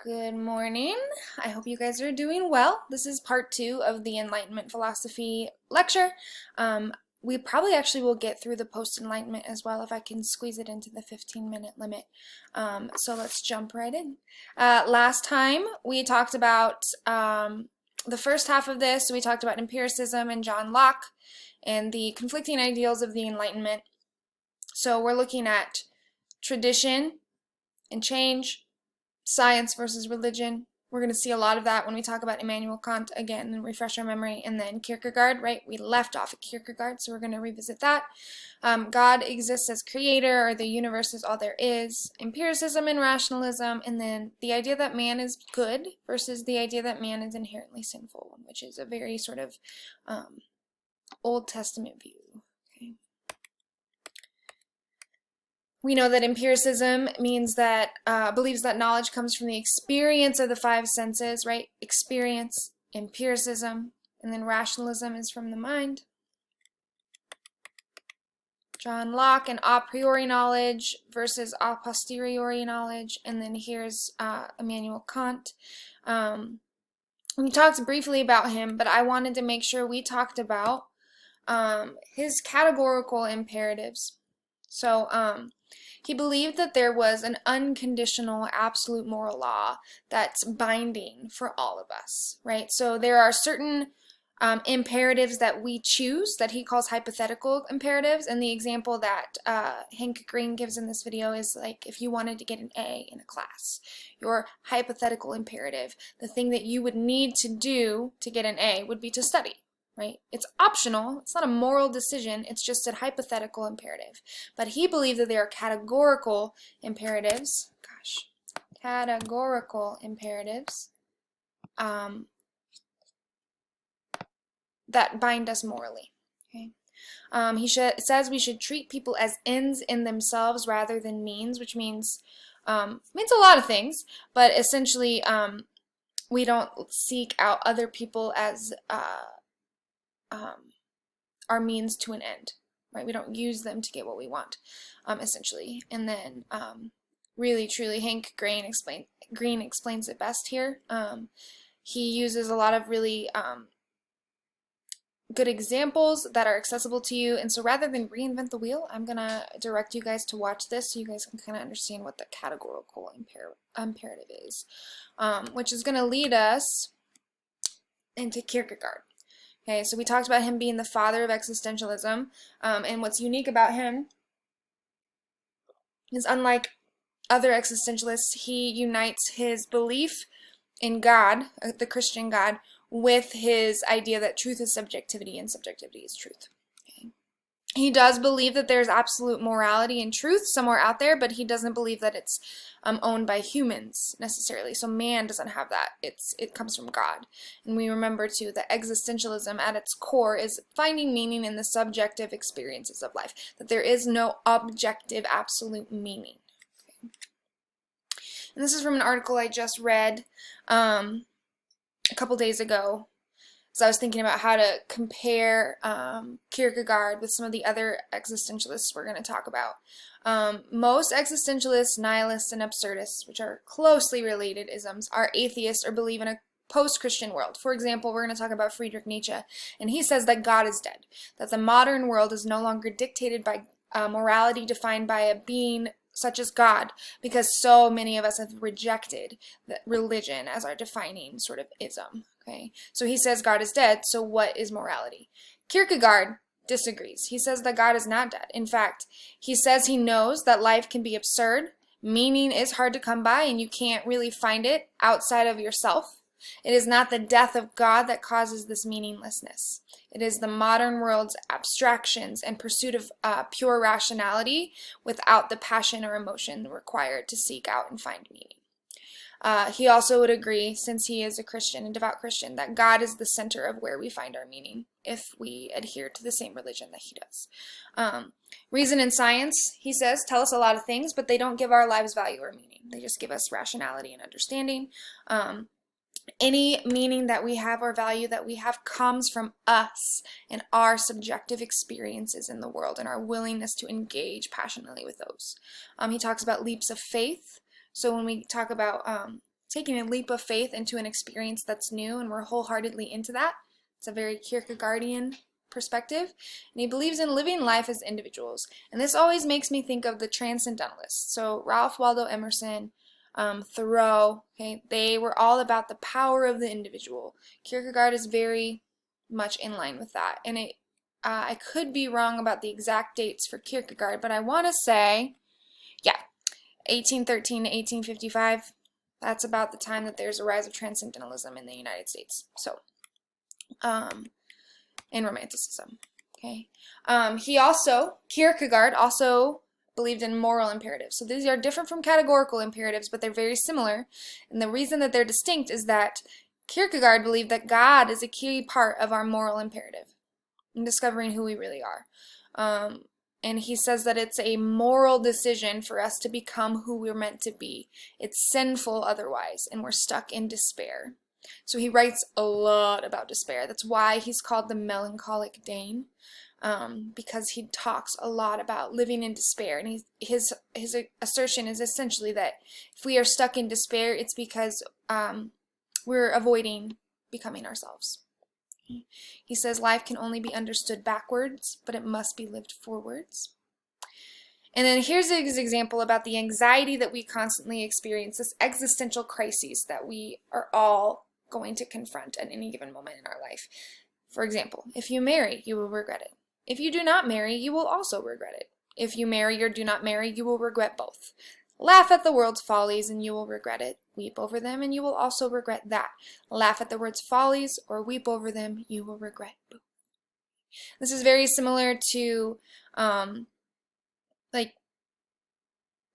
Good morning. I hope you guys are doing well. This is part 2 of the Enlightenment Philosophy lecture. We probably actually will get through the Post-Enlightenment as well if I can squeeze it into the 15-minute limit. So let's jump right in. Last time we talked about the first half of this. We talked about empiricism and John Locke and the conflicting ideals of the Enlightenment. So we're looking at tradition and change, science versus religion. We're going to see a lot of that when we talk about Immanuel Kant again and refresh our memory. And then Kierkegaard, right? We left off at Kierkegaard, so we're going to revisit that. God exists as creator, or the universe is all there is. Empiricism and rationalism. And then the idea that man is good versus the idea that man is inherently sinful, which is a very sort of Old Testament view. We know that empiricism means that believes that knowledge comes from the experience of the five senses, right? Experience, empiricism, and then rationalism is from the mind. John Locke and a priori knowledge versus a posteriori knowledge, and then here's Immanuel Kant. We talked briefly about him, but I wanted to make sure we talked about his categorical imperatives. So, he believed that there was an unconditional, absolute moral law that's binding for all of us, right? So there are certain imperatives that we choose that he calls hypothetical imperatives. And the example that Hank Green gives in this video is like if you wanted to get an A in a class, your hypothetical imperative, the thing that you would need to do to get an A would be to study. Right? It's optional. It's not a moral decision. It's just a hypothetical imperative. But he believed that there are categorical imperatives. Categorical imperatives that bind us morally. Okay. He says we should treat people as ends in themselves rather than means, which means a lot of things, but essentially we don't seek out other people as our means to an end, right? We don't use them to get what we want, essentially. And then, really, truly, Hank Green explains it best here. He uses a lot of really good examples that are accessible to you. And so rather than reinvent the wheel, I'm going to direct you guys to watch this so you guys can kind of understand what the categorical imperative is, which is going to lead us into Kierkegaard. Okay, so we talked about him being the father of existentialism, and what's unique about him is unlike other existentialists, he unites his belief in God, the Christian God, with his idea that truth is subjectivity and subjectivity is truth. Okay. He does believe that there's absolute morality and truth somewhere out there, but he doesn't believe that it's owned by humans necessarily. So man doesn't have that. It comes from God. And we remember too that existentialism at its core is finding meaning in the subjective experiences of life, that there is no objective absolute meaning. Okay. And this is from an article I just read a couple days ago. So I was thinking about how to compare Kierkegaard with some of the other existentialists we're going to talk about. Most existentialists, nihilists, and absurdists, which are closely related isms, are atheists or believe in a post-Christian world. For example, we're going to talk about Friedrich Nietzsche, and he says that God is dead, that the modern world is no longer dictated by morality defined by a being such as God, because so many of us have rejected religion as our defining sort of ism. Okay, so he says God is dead, so what is morality? Kierkegaard disagrees. He says that God is not dead. In fact, he says he knows that life can be absurd, meaning is hard to come by, and you can't really find it outside of yourself. It is not the death of God that causes this meaninglessness. It is the modern world's abstractions and pursuit of pure rationality without the passion or emotion required to seek out and find meaning. He also would agree, since he is a Christian, a devout Christian, that God is the center of where we find our meaning if we adhere to the same religion that he does. Reason and science, he says, tell us a lot of things, but they don't give our lives value or meaning. They just give us rationality and understanding. Any meaning that we have or value that we have comes from us and our subjective experiences in the world and our willingness to engage passionately with those. He talks about leaps of faith. So when we talk about taking a leap of faith into an experience that's new, and we're wholeheartedly into that. It's a very Kierkegaardian perspective, and he believes in living life as individuals. And this always makes me think of the Transcendentalists. So Ralph Waldo Emerson, Thoreau, okay, they were all about the power of the individual. Kierkegaard is very much in line with that, and I could be wrong about the exact dates for Kierkegaard, but I want to say, yeah, 1813 to 1855. That's about the time that there's a rise of Transcendentalism in the United States. So, in Romanticism. Okay. Kierkegaard also believed in moral imperatives. So these are different from categorical imperatives, but they're very similar. And the reason that they're distinct is that Kierkegaard believed that God is a key part of our moral imperative in discovering who we really are. And he says that it's a moral decision for us to become who we're meant to be. It's sinful otherwise, and we're stuck in despair. So he writes a lot about despair. That's why he's called the melancholic Dane, because he talks a lot about living in despair. And his assertion is essentially that if we are stuck in despair, it's because we're avoiding becoming ourselves. He says life can only be understood backwards, but it must be lived forwards. And then here's his example about the anxiety that we constantly experience, this existential crisis that we are all going to confront at any given moment in our life. For example, if you marry, you will regret it. If you do not marry, you will also regret it. If you marry or do not marry, you will regret both. Laugh at the world's follies and you will regret it. Weep over them and you will also regret that. Laugh at the world's follies or weep over them, you will regret both. This is very similar to like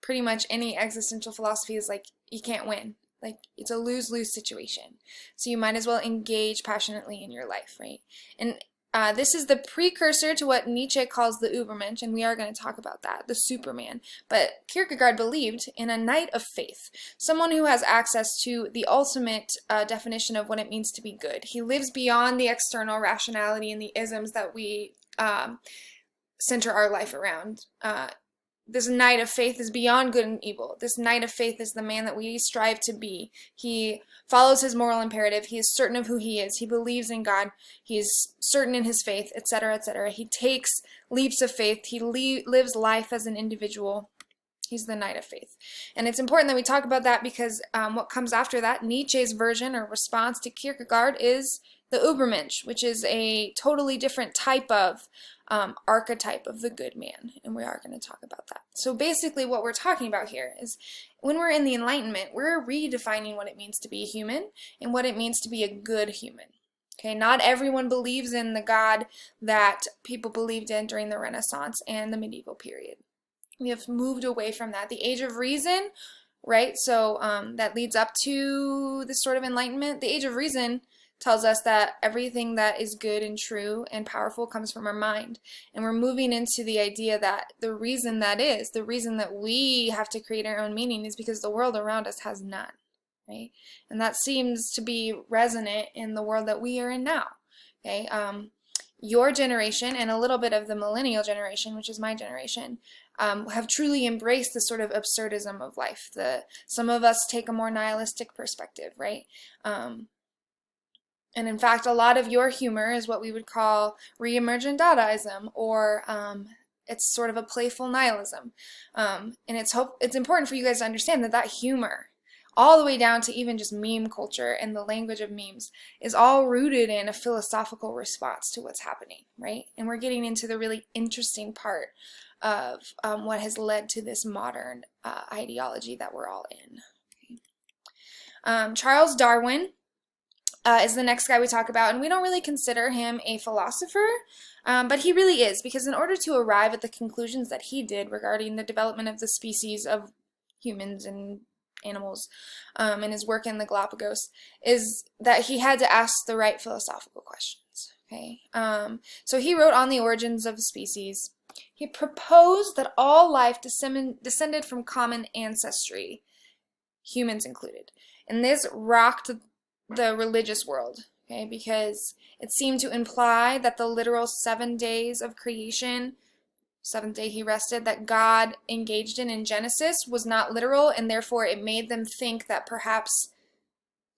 pretty much any existential philosophy is like you can't win. Like it's a lose-lose situation. So you might as well engage passionately in your life, right? And this is the precursor to what Nietzsche calls the Übermensch, and we are going to talk about that, the Superman. But Kierkegaard believed in a knight of faith, someone who has access to the ultimate definition of what it means to be good. He lives beyond the external rationality and the isms that we center our life around. This knight of faith is beyond good and evil. This knight of faith is the man that we strive to be. He follows his moral imperative. He is certain of who he is. He believes in God. He is certain in his faith, etc., etc. He takes leaps of faith. He lives life as an individual. He's the knight of faith. And it's important that we talk about that because what comes after that, Nietzsche's version or response to Kierkegaard, is the Übermensch, which is a totally different type of archetype of the good man, and we are going to talk about that. So basically what we're talking about here is when we're in the Enlightenment, we're redefining what it means to be human and what it means to be a good human. Okay, not everyone believes in the God that people believed in during the Renaissance and the medieval period. We have moved away from that. The Age of Reason, right? So that leads up to this sort of Enlightenment. The Age of Reason tells us that everything that is good and true and powerful comes from our mind. And we're moving into the idea that the reason that we have to create our own meaning is because the world around us has none, right? And that seems to be resonant in the world that we are in now, okay? Your generation and a little bit of the millennial generation, which is my generation, have truly embraced the sort of absurdism of life. Some of us take a more nihilistic perspective, right? And in fact, a lot of your humor is what we would call re-emergent Dadaism, or it's sort of a playful nihilism. And it's important for you guys to understand that humor, all the way down to even just meme culture and the language of memes, is all rooted in a philosophical response to what's happening, right? And we're getting into the really interesting part of what has led to this modern ideology that we're all in. Okay. Charles Darwin is the next guy we talk about, and we don't really consider him a philosopher, but he really is, because in order to arrive at the conclusions that he did regarding the development of the species of humans and animals and his work in the Galapagos, is that he had to ask the right philosophical questions. Okay, so he wrote on the origins of the species. He proposed that all life descended from common ancestry, humans included, and this rocked the religious world, okay, because it seemed to imply that the literal 7 days of creation, seventh day he rested, that God engaged in Genesis was not literal, and therefore it made them think that perhaps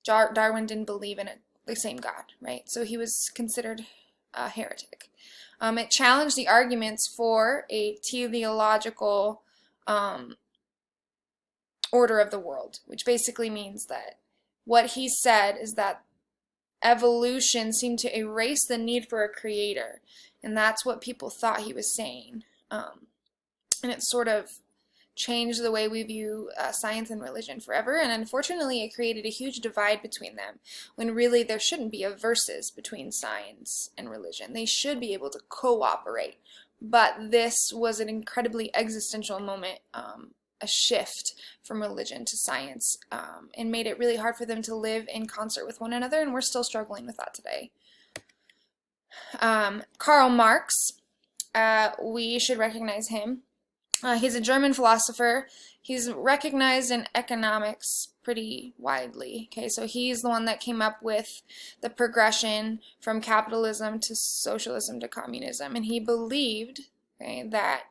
Darwin didn't believe in the same God, right? So he was considered a heretic. It challenged the arguments for a teleological order of the world, which basically means that what he said is that evolution seemed to erase the need for a creator, and that's what people thought he was saying. And it sort of changed the way we view science and religion forever, and unfortunately it created a huge divide between them, when really there shouldn't be a versus between science and religion. They should be able to cooperate, but this was an incredibly existential moment, a shift from religion to science, and made it really hard for them to live in concert with one another, and we're still struggling with that today. Karl Marx, we should recognize him. He's a German philosopher. He's recognized in economics pretty widely. Okay, so he's the one that came up with the progression from capitalism to socialism to communism, and he believed, okay, that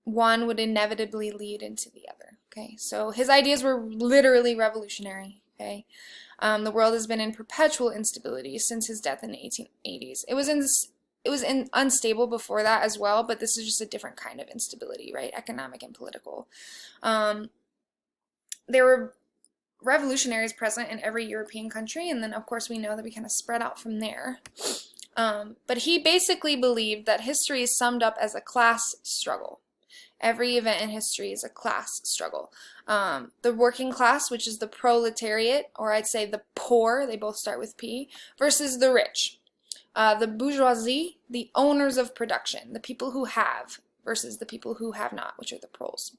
one would inevitably lead into the other. Okay, so his ideas were literally revolutionary. Okay, the world has been in perpetual instability since his death in the 1880s. It was unstable before that as well, but this is just a different kind of instability, right? Economic and political. There were revolutionaries present in every European country, and then of course we know that we kind of spread out from there. But he basically believed that history is summed up as a class struggle. Every event in history is a class struggle. The working class, which is the proletariat, or I'd say the poor, they both start with P, versus the rich. The bourgeoisie, the owners of production, the people who have, versus the people who have not, which are the proles.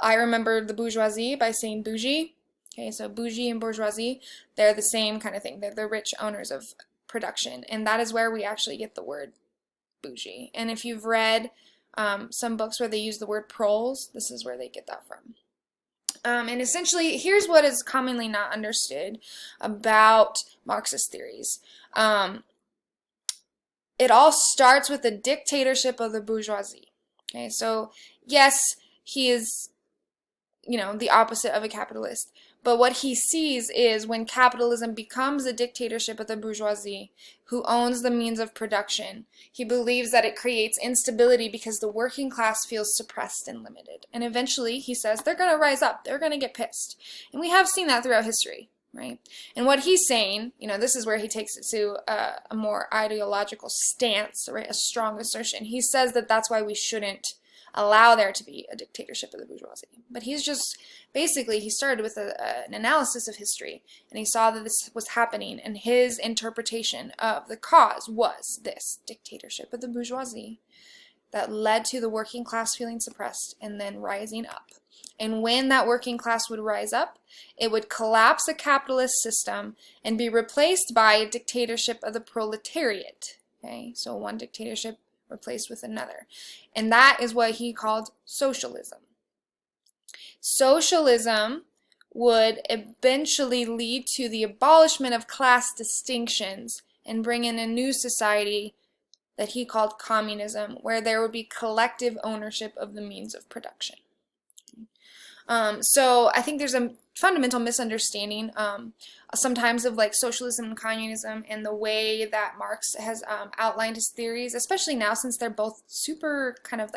I remember the bourgeoisie by saying bougie. Okay, so bougie and bourgeoisie, they're the same kind of thing. They're the rich owners of production, and that is where we actually get the word bougie. And if you've read some books where they use the word proles, this is where they get that from. And essentially, here's what is commonly not understood about Marxist theories. It all starts with the dictatorship of the bourgeoisie. Okay, so yes, he is, the opposite of a capitalist. But what he sees is when capitalism becomes a dictatorship of the bourgeoisie, who owns the means of production, he believes that it creates instability because the working class feels suppressed and limited. And eventually, he says, they're going to rise up. They're going to get pissed. And we have seen that throughout history, right? And what he's saying, this is where he takes it to a more ideological stance, right? A strong assertion. He says that that's why we shouldn't allow there to be a dictatorship of the bourgeoisie. But he's just, basically, he started with an analysis of history, and he saw that this was happening, and his interpretation of the cause was this dictatorship of the bourgeoisie that led to the working class feeling suppressed and then rising up. And when that working class would rise up, it would collapse the capitalist system and be replaced by a dictatorship of the proletariat. Okay, so one dictatorship replaced with another. And that is what he called socialism. Socialism would eventually lead to the abolishment of class distinctions and bring in a new society that he called communism, where there would be collective ownership of the means of production. So I think there's a fundamental misunderstanding sometimes of socialism and communism and the way that Marx has outlined his theories, especially now since they're both super kind of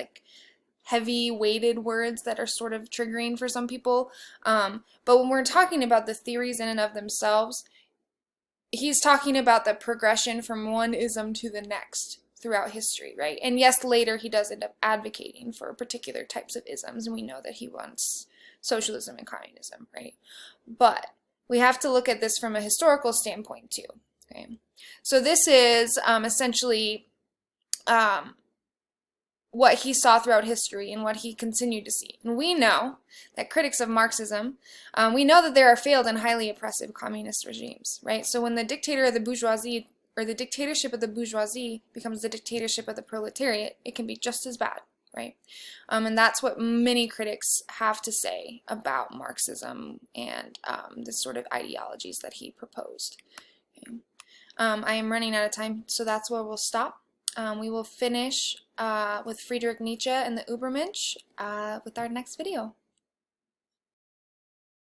heavy weighted words that are sort of triggering for some people. But when we're talking about the theories in and of themselves, he's talking about the progression from one ism to the next throughout history, right? And yes, later he does end up advocating for particular types of isms, and we know that he wants socialism and communism, right? But we have to look at this from a historical standpoint too, okay? So this is essentially what he saw throughout history and what he continued to see. And we know that critics of Marxism, we know that there are failed and highly oppressive communist regimes, right? So when the dictator of the bourgeoisie, or the dictatorship of the bourgeoisie, becomes the dictatorship of the proletariat, it can be just as bad, right? And that's what many critics have to say about Marxism and the sort of ideologies that he proposed. Okay. I am running out of time, so that's where we'll stop. We will finish with Friedrich Nietzsche and the Übermensch with our next video.